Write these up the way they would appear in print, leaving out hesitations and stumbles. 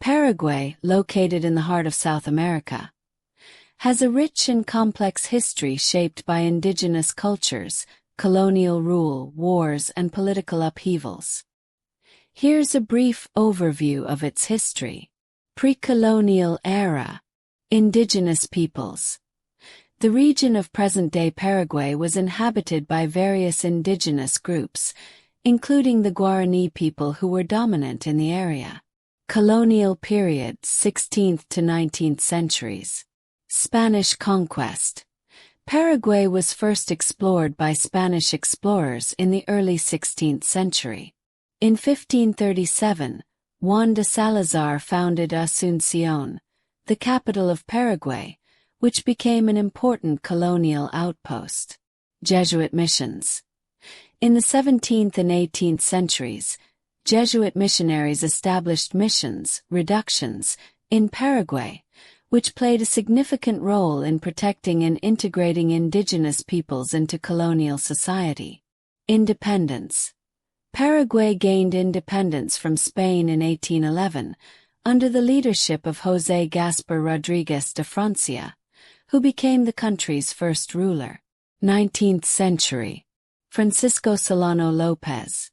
Paraguay, located in the heart of South America, has a rich and complex history shaped by indigenous cultures, colonial rule, wars, and political upheavals. Here's a brief overview of its history. Pre-colonial era. Indigenous peoples. The region of present-day Paraguay was inhabited by various indigenous groups, including the Guarani people who were dominant in the area. Colonial period, 16th to 19th centuries. Spanish conquest. Paraguay was first explored by Spanish explorers in the early 16th century. In 1537, Juan de Salazar founded Asunción, the capital of Paraguay, which became an important colonial outpost. Jesuit missions. In the 17th and 18th centuries, Jesuit missionaries established missions, reductions, in Paraguay, which played a significant role in protecting and integrating indigenous peoples into colonial society. Independence. Paraguay gained independence from Spain in 1811, under the leadership of José Gaspar Rodríguez de Francia, who became the country's first ruler. 19th century. Francisco Solano López.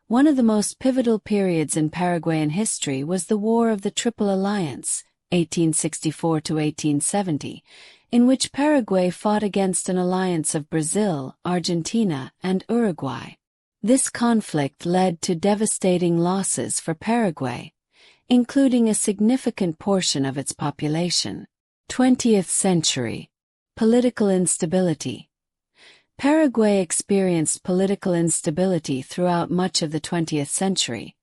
One of the most pivotal periods in Paraguayan history was the War of the Triple Alliance, 1864 to 1870, in which Paraguay fought against an alliance of Brazil, Argentina, and Uruguay. This conflict led to devastating losses for Paraguay, including a significant portion of its population. 20th century. Political instability. Paraguay experienced political instability throughout much of the 20th century,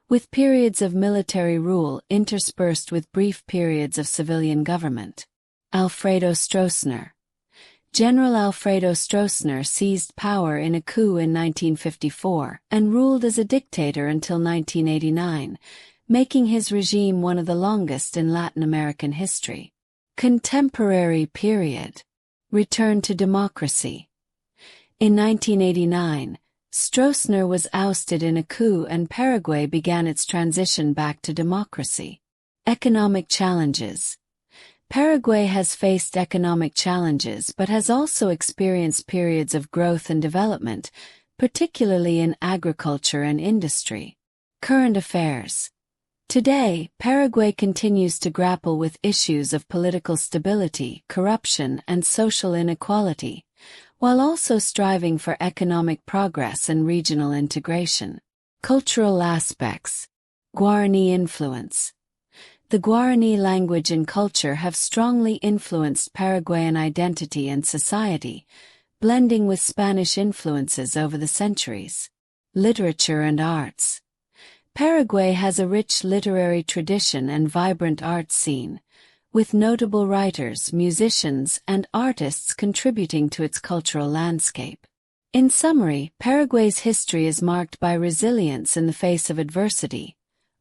with periods of military rule interspersed with brief periods of civilian government. Alfredo Stroessner. General Alfredo Stroessner seized power in a coup in 1954 and ruled as a dictator until 1989, making his regime one of the longest in Latin American history. Contemporary period. Return to democracy. In 1989, Stroessner was ousted in a coup and Paraguay began its transition back to democracy. Economic challenges. Paraguay has faced economic challenges but has also experienced periods of growth and development, particularly in agriculture and industry. Current affairs. Today, Paraguay continues to grapple with issues of political stability, corruption, and social inequality, while also striving for economic progress and regional integration. Cultural aspects. Guarani influence. The Guarani language and culture have strongly influenced Paraguayan identity and society, blending with Spanish influences over the centuries. Literature and arts. Paraguay has a rich literary tradition and vibrant art scene, with notable writers, musicians, and artists contributing to its cultural landscape. In summary, Paraguay's history is marked by resilience in the face of adversity,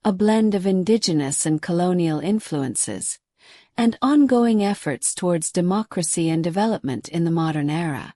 a blend of indigenous and colonial influences, and ongoing efforts towards democracy and development in the modern era.